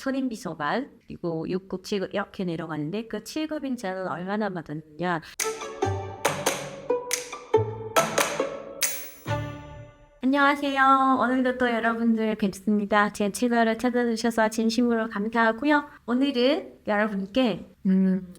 선임비서관, 그리고 6급, 7급 이렇게 내려가는데 그 7급 인자는 얼마나 받았느냐. 안녕하세요. 오늘도 또 여러분들 뵙습니다. 제 채널을 찾아주셔서 진심으로 감사하고요. 오늘은 여러분께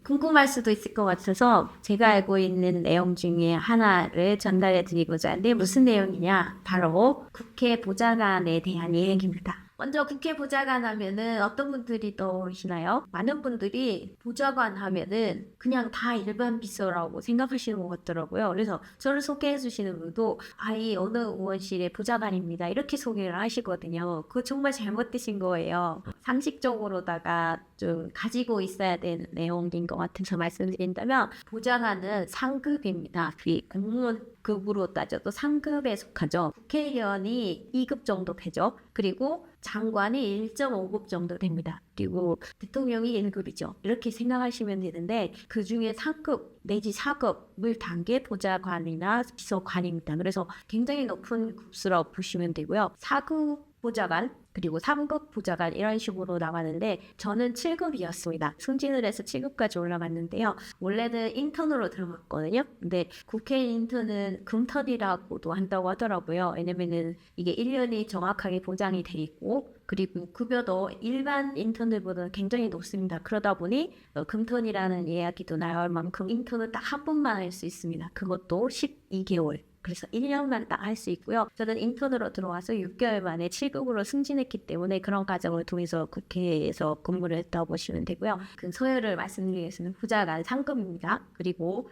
궁금할 수도 있을 것 같아서 제가 알고 있는 내용 중에 하나를 전달해 드리고자 하는데 무슨 내용이냐? 바로 국회 보좌관에 대한 이야기입니다. 먼저 국회 보좌관 하면은 어떤 분들이 떠오르시나요? 많은 분들이 보좌관 하면은 그냥 다 일반 비서라고 생각하시는 것 같더라고요. 그래서 저를 소개해 주시는 분도 이 어느 의원실의 보좌관입니다. 이렇게 소개를 하시거든요. 그거 정말 잘못되신 거예요. 상식적으로다가 좀 가지고 있어야 되는 내용인 것 같아서 말씀드린다면 보좌관은 상급입니다. 공무원급으로 따져도 상급에 속하죠. 국회의원이 2급 정도 되죠. 그리고 장관이 1.5급 정도 됩니다. 그리고 대통령이 1급이죠. 이렇게 생각하시면 되는데 그 중에 3급 내지 4급을 단 게 보좌관이나 비서관입니다. 그래서 굉장히 높은 급수라고 보시면 되고요. 4급 보좌관 그리고 3급 보좌관 이런 식으로 나가는데 저는 7급이었습니다. 승진을 해서 7급까지 올라갔는데요. 원래는 인턴으로 들어갔거든요. 근데 국회 인턴은 금턴이라고도 한다고 하더라고요. 왜냐면은 이게 1년이 정확하게 보장이 돼 있고 그리고 급여도 일반 인턴들보다 굉장히 높습니다. 그러다 보니 금턴이라는 이야기도 나올 만큼 인턴은 딱 한 번만 할 수 있습니다. 그것도 12개월. 그래서 1년만 딱 할 수 있고요. 저는 인턴으로 들어와서 6개월 만에 7급으로 승진했기 때문에 그런 과정을 통해서 국회에서 근무를 했다고 보시면 되고요. 그 서열을 말씀드리겠습니다. 보좌관 상급입니다. 그리고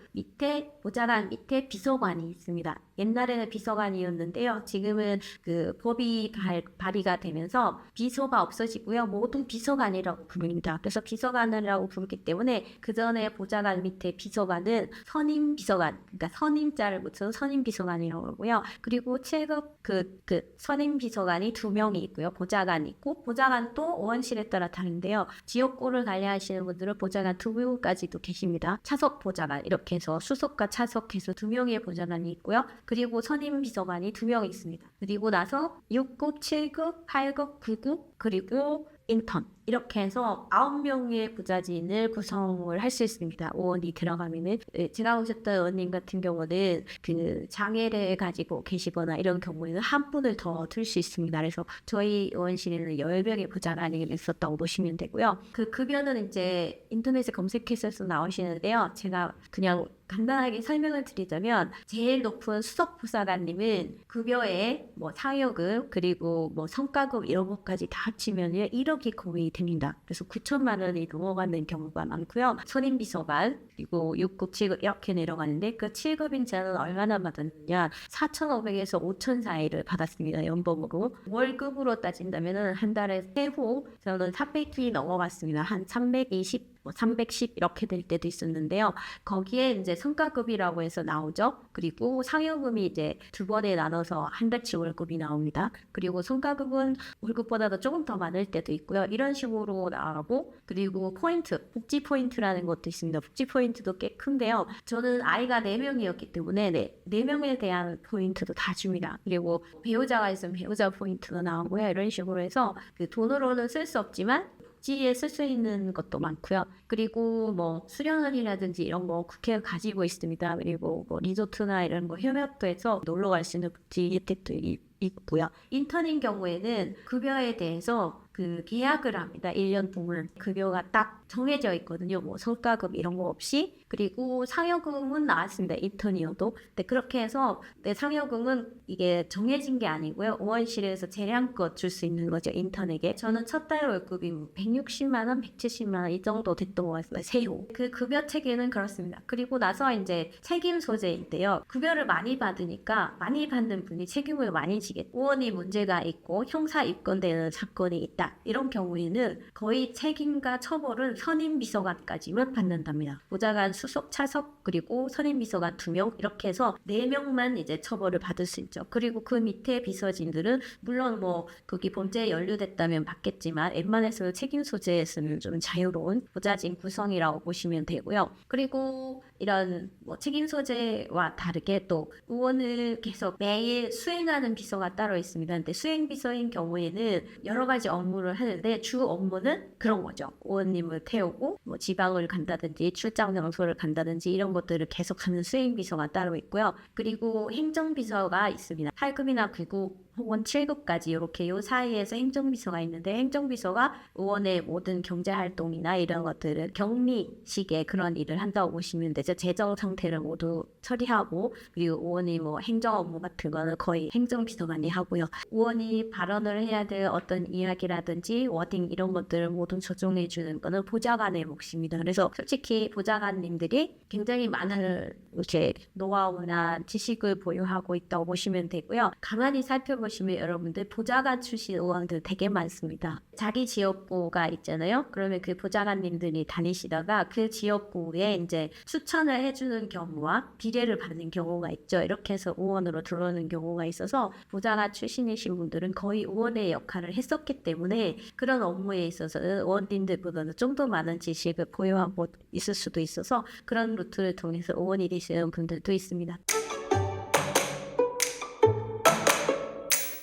보좌관 밑에 비서관이 있습니다. 옛날에는 비서관이었는데요. 지금은 그 법이 발의가 되면서 비서가 없어지고요. 모두 비서관이라고 부릅니다. 그래서 비서관이라고 부르기 때문에 그 전에 보좌관 밑에 비서관은 선임 비서관, 그러니까 선임자를 붙여서 선임 비서관이라고 하고요. 그리고 7급 선임 비서관이 2명이 있고요. 보좌관이 있고 보좌관도 의원실에 따라 다른데요. 지역구를 관리하시는 분들은 보좌관 2명까지도 계십니다. 차석 보좌관 이렇게 해서 수석과 차석해서 2명의 보좌관이 있고요. 그리고 선임 비서관이 2명 있습니다. 그리고 나서 6급, 7급, 8급, 9급 그리고 인턴 이렇게 해서 9명의 부자진을 구성을 할 수 있습니다. 의원이 들어가면은 제가 오셨던 의원님 같은 경우는 그 장애를 가지고 계시거나 이런 경우에는 한 분을 더 들 수 있습니다. 그래서 저희 의원실에는 10명의 부자관이 있었다고 보시면 되고요. 그 급여는 이제 인터넷에 검색해서 나오시는데요. 제가 그냥 간단하게 설명을 드리자면 제일 높은 수석부사관님은 급여에 뭐 상여급 그리고 뭐 성과급 이런 것까지 다 합치면 1억이 거의 됩니다. 그래서 9천만 원이 넘어가는 경우가 많고요. 선임비서관 그리고 6급, 7급 이렇게 내려가는데 그 7급 인자는 얼마나 받았느냐 4,500에서 5천 사이를 받았습니다. 연봉으로. 월급으로 따진다면 한 달에 세후 저는 300이 넘어갔습니다. 한 320 310 이렇게 될 때도 있었는데요. 거기에 이제 성과급이라고 해서 나오죠. 그리고 상여금이 이제 2번에 나눠서 한 달치 월급이 나옵니다. 그리고 성과급은 월급보다도 조금 더 많을 때도 있고요. 이런 식으로 나오고 그리고 포인트, 복지 포인트라는 것도 있습니다. 복지 포인트도 꽤 큰데요. 저는 아이가 4명이었기 때문에 4명에 대한 포인트도 다 줍니다. 그리고 배우자가 있으면 배우자 포인트도 나오고요. 이런 식으로 해서 그 돈으로는 쓸 수 없지만 복지에 쓸 수 있는 것도 많고요. 그리고 뭐 수련원이라든지 이런 거 국회가 가지고 있습니다. 그리고 뭐 리조트나 이런 거 협약도해서 놀러 갈 수 있는 복지 혜택도 있고요. 인턴인 경우에는 급여에 대해서 그 계약을 합니다. 1년 동안 급여가 딱 정해져 있거든요. 뭐 성과급 이런 거 없이. 그리고 상여금은 나왔습니다. 인턴이어도. 근데 그렇게 해서 상여금은 이게 정해진 게 아니고요. 의원실에서 재량껏 줄 수 있는 거죠. 인턴에게. 저는 첫 달 월급이 160만 원, 170만 원 이 정도 됐던 것 같습니다. 세후. 그 급여 체계는 그렇습니다. 그리고 나서 이제 책임 소재인데요. 급여를 많이 받으니까 많이 받는 분이 책임을 많이 지게. 의원이 문제가 있고 형사 입건되는 사건이 있다. 이런 경우에는 거의 책임과 처벌은 선임 비서관까지만 받는답니다. 보좌관 수석, 차석, 그리고 선임비서가 2명 이렇게 해서 4명만 이제 처벌을 받을 수 있죠. 그리고 그 밑에 비서진들은 물론 뭐 거기 범죄에 연루됐다면 받겠지만 웬만해서 책임 소재에서는 좀 자유로운 보좌진 구성이라고 보시면 되고요. 그리고 이런 뭐 책임 소재와 다르게 또 의원을 계속 매일 수행하는 비서가 따로 있습니다. 근데 수행 비서인 경우에는 여러 가지 업무를 하는데 주 업무는 그런 거죠. 의원님을 태우고 뭐 지방을 간다든지 출장 장소를 간다든지 이런 것들을 계속하는 수행 비서가 따로 있고요. 그리고 행정 비서가 있습니다. 8급이나 9급 혹은 7급까지 이렇게 요 사이에서 행정비서가 있는데 행정비서가 의원의 모든 경제활동이나 이런 것들을 격리식의 그런 일을 한다고 보시면 되죠. 재정 상태를 모두 처리하고 그리고 의원이 뭐 행정 업무 같은 거는 거의 행정비서관이 하고요. 의원이 발언을 해야 될 어떤 이야기라든지 워딩 이런 것들을 모두 조정해 주는 거는 보좌관의 몫입니다. 그래서 솔직히 보좌관님들이 굉장히 많은 이렇게 노하우나 지식을 보유하고 있다고 보시면 되고요. 가만히 살펴보시면 여러분들 보좌관 출신 의원들 되게 많습니다. 자기 지역구가 있잖아요. 그러면 그 보좌관님들이 다니시다가 그 지역구에 이제 추천을 해주는 경우와 비례를 받는 경우가 있죠. 이렇게 해서 의원으로 들어오는 경우가 있어서 보좌관 출신이신 분들은 거의 의원의 역할을 했었기 때문에 그런 업무에 있어서는 의원님들보다는 좀 더 많은 지식을 보유하고 있을 수도 있어서 그런 루트를 통해서 의원이 되시는 분들도 있습니다.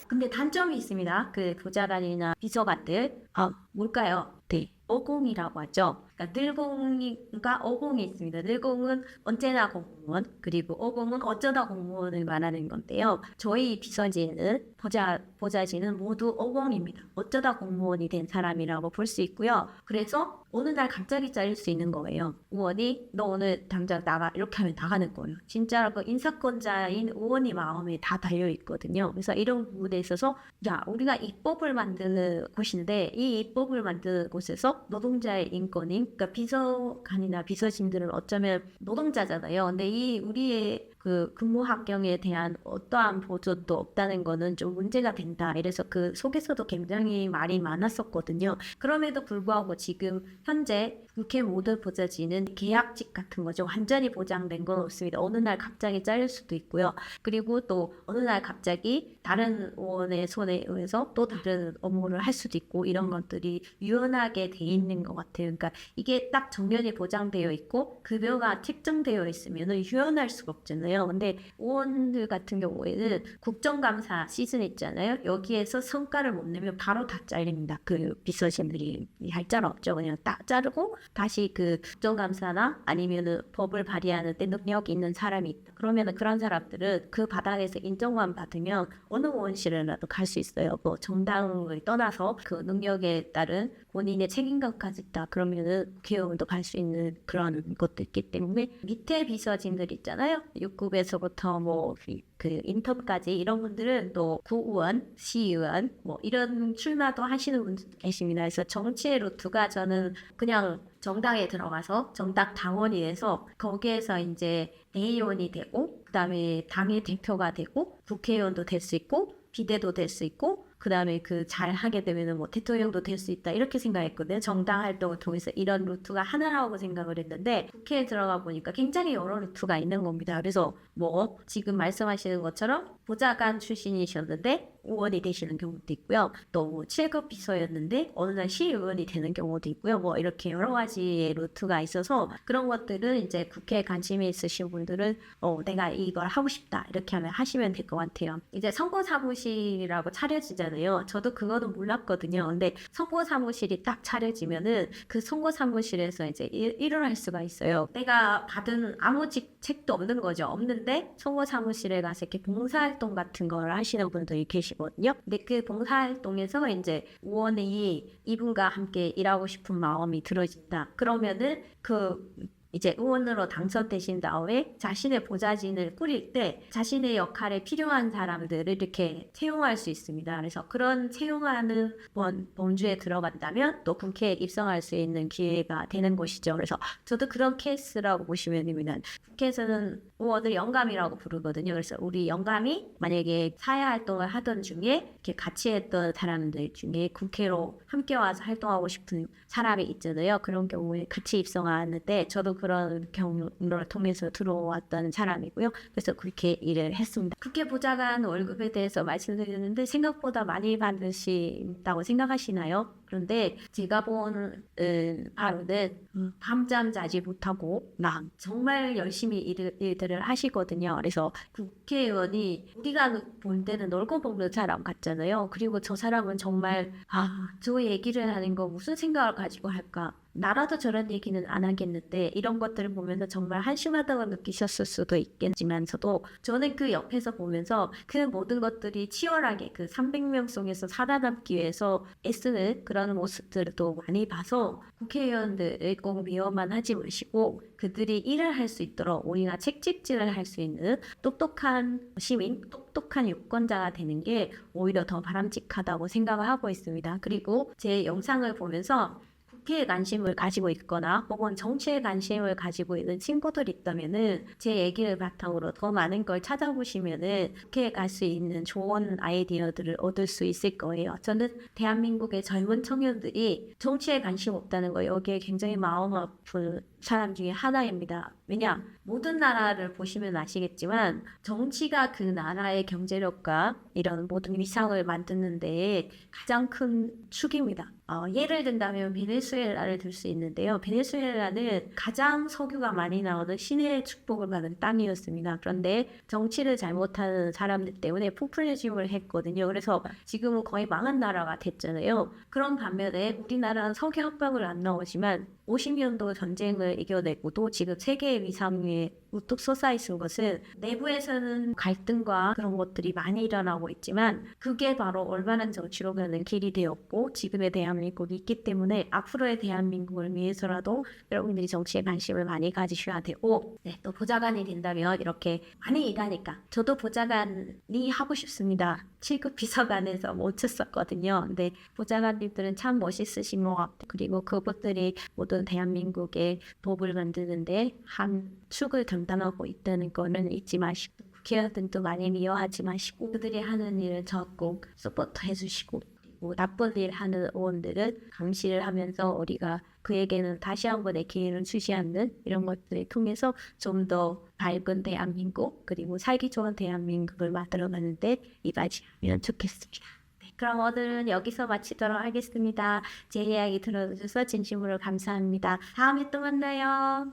근데 단점이 있습니다. 그 보좌관이나 비서관들. 뭘까요? 네. 어공이라고 하죠. 그러니까 늘공과 어공이 있습니다. 늘공은 언제나 공무원, 그리고 어공은 어쩌다 공무원을 말하는 건데요. 저희 비서진은, 보좌진은 모두 어공입니다. 어쩌다 공무원이 된 사람이라고 볼 수 있고요. 그래서 어느 날 갑자기 잘릴 수 있는 거예요. 의원이 너 오늘 당장 나가 이렇게 하면 나가는 거예요. 진짜 그 인사권자인 의원이 마음에 다 달려 있거든요. 그래서 이런 부분에 있어서 야 우리가 입법을 만드는 곳인데 이 입법을 만드는 곳에서 노동자의 인권인 그러니까 비서관이나 비서진들은 어쩌면 노동자잖아요. 근데 이 우리의 그 근무 환경에 대한 어떠한 보존도 없다는 거는 좀 문제가 된다. 이래서 그 속에서도 굉장히 말이 많았었거든요. 그럼에도 불구하고 지금 현재 국회 모든 보좌진은 계약직 같은 거죠. 완전히 보장된 건 없습니다. 어느 날 갑자기 잘릴 수도 있고요. 그리고 또 어느 날 갑자기 다른 의원의 손에 의해서 또 다른 업무를 할 수도 있고 이런 것들이 유연하게 돼 있는 것 같아요. 그러니까 이게 딱 정년이 보장되어 있고 급여가 책정되어 있으면 유연할 수가 없잖아요. 근데 의원들 같은 경우에는 국정감사 시즌 있잖아요. 여기에서 성과를 못 내면 바로 다 잘립니다. 그 비서진들이 할 짤 없죠. 그냥 딱 자르고 다시 그 국정감사나 아니면은 법을 발의하는 데 능력이 있는 사람이 있다. 그러면은 그런 사람들은 그 바닥에서 인정만 받으면 어느 의원실에라도 갈 수 있어요. 뭐 정당을 떠나서 그 능력에 따른 본인의 책임감까지 있다. 그러면은 국회의원도 갈 수 있는 그런 것도 있기 때문에 밑에 비서진들 있잖아요. 6급에서부터 뭐 그 인턴까지 이런 분들은 또 구의원, 시의원 뭐 이런 출마도 하시는 분들 계십니다. 그래서 정치의 루트가 저는 그냥 정당에 들어가서 정당 당원이 돼서 거기에서 이제 대의원이 되고 그다음에 당의 대표가 되고 국회의원도 될 수 있고 비대도 될 수 있고 그 다음에 그 잘 하게 되면은 뭐 대통령도 될 수 있다 이렇게 생각했거든요. 정당 활동을 통해서 이런 루트가 하나라고 생각을 했는데 국회에 들어가 보니까 굉장히 여러 루트가 있는 겁니다. 그래서 뭐 지금 말씀하시는 것처럼 보좌관 출신이셨는데 의원이 되시는 경우도 있고요. 또 7급 비서였는데 어느 날 시의원이 되는 경우도 있고요. 뭐 이렇게 여러 가지의 루트가 있어서 그런 것들은 이제 국회에 관심이 있으신 분들은 내가 이걸 하고 싶다 이렇게 하시면 될 것 같아요. 이제 선거사무실이라고 차려지잖아요. 저도 그거는 몰랐거든요. 근데 선거사무실이 딱 차려지면은 그 선거사무실에서 이제 일을 할 수가 있어요. 내가 받은 아무 책도 없는 거죠. 없는데 선거사무실에 가서 이렇게 봉사활동 같은 걸 하시는 분들이 계시거든요. 근데 그 봉사활동에서 이제 의원이 이분과 함께 일하고 싶은 마음이 들어진다. 그러면은 이제 의원으로 당선되신 다음에 자신의 보좌진을 꾸릴 때 자신의 역할에 필요한 사람들을 이렇게 채용할 수 있습니다. 그래서 그런 채용하는 범주에 들어간다면 또 국회에 입성할 수 있는 기회가 되는 것이죠. 그래서 저도 그런 케이스라고 보시면 됩니다. 국회에서는 의원을 영감이라고 부르거든요. 그래서 우리 영감이 만약에 사회활동을 하던 중에 이렇게 같이 했던 사람들 중에 국회로 함께 와서 활동하고 싶은 사람이 있잖아요. 그런 경우에 같이 입성하는데 저도 그런 경로를 통해서 들어왔던 사람이고요. 그래서 그렇게 일을 했습니다. 국회 보좌관 월급에 대해서 말씀드렸는데 생각보다 많이 받으신다고 생각하시나요? 그런데 제가 본 바로는 밤잠 자지 못하고 막 정말 열심히 일들을 하시거든요. 그래서 국회의원이 우리가 볼 때는 놀고 먹는 사람 같잖아요. 그리고 저 사람은 정말 저 얘기를 하는 거 무슨 생각을 가지고 할까? 나라도 저런 얘기는 안 하겠는데 이런 것들을 보면서 정말 한심하다고 느끼셨을 수도 있겠지만서도 저는 그 옆에서 보면서 그 모든 것들이 치열하게 그 300명 속에서 살아남기 위해서 애쓰는 그런 모습들도 많이 봐서 국회의원들을 꼭 미워만 하지 마시고 그들이 일을 할 수 있도록 우리가 책찍질을 할 수 있는 똑똑한 시민, 똑똑한 유권자가 되는 게 오히려 더 바람직하다고 생각을 하고 있습니다. 그리고 제 영상을 보면서 국회에 관심을 가지고 있거나 혹은 정치에 관심을 가지고 있는 친구들이 있다면은 제 얘기를 바탕으로 더 많은 걸 찾아보시면은 국회에 갈 수 있는 좋은 아이디어들을 얻을 수 있을 거예요. 저는 대한민국의 젊은 청년들이 정치에 관심 없다는 거 여기에 굉장히 마음 아픈 사람 중에 하나입니다. 왜냐? 모든 나라를 보시면 아시겠지만 정치가 그 나라의 경제력과 이런 모든 위상을 만드는 데 가장 큰 축입니다. 예를 든다면 베네수엘라를 들 수 있는데요. 베네수엘라는 가장 석유가 많이 나오는 신의 축복을 받은 땅이었습니다. 그런데 정치를 잘못하는 사람들 때문에 포퓰리즘을 했거든요. 그래서 지금은 거의 망한 나라가 됐잖아요. 그런 반면에 우리나라는 석유 한 방울 안 나오지만 50년도 전쟁을 이겨내고도 지금 세계의 위상 위에 우뚝 솟아 있는 것은 내부에서는 갈등과 그런 것들이 많이 일어나고 있지만 그게 바로 올바른 정치로 가는 길이 되었고 지금의 대한민국이 있기 때문에 앞으로의 대한민국을 위해서라도 여러분들이 정치에 관심을 많이 가지셔야 되고 또 보좌관이 된다면 이렇게 많이 일하니까 저도 보좌관이 하고 싶습니다. 7급 비서관에서 멈췄었거든요. 근데 보좌관님들은 참 멋있으신 것 같아요. 그리고 그분들이 모든 대한민국의 법을 만드는데 한 축을 담당하고 있다는 거는 잊지 마시고 국회의원들도 많이 미워하지 마시고 그들이 하는 일을 적극 서포트 해주시고 그리고 나쁜 일 하는 의원들은 감시를 하면서 우리가 그에게는 다시 한번의 기회를 주지 않는 이런 것들을 통해서 좀 더 밝은 대한민국 그리고 살기 좋은 대한민국을 만들어가는데 이바지하면 좋겠습니다. 그럼 오늘은 여기서 마치도록 하겠습니다. 제 이야기 들어주셔서 진심으로 감사합니다. 다음에 또 만나요.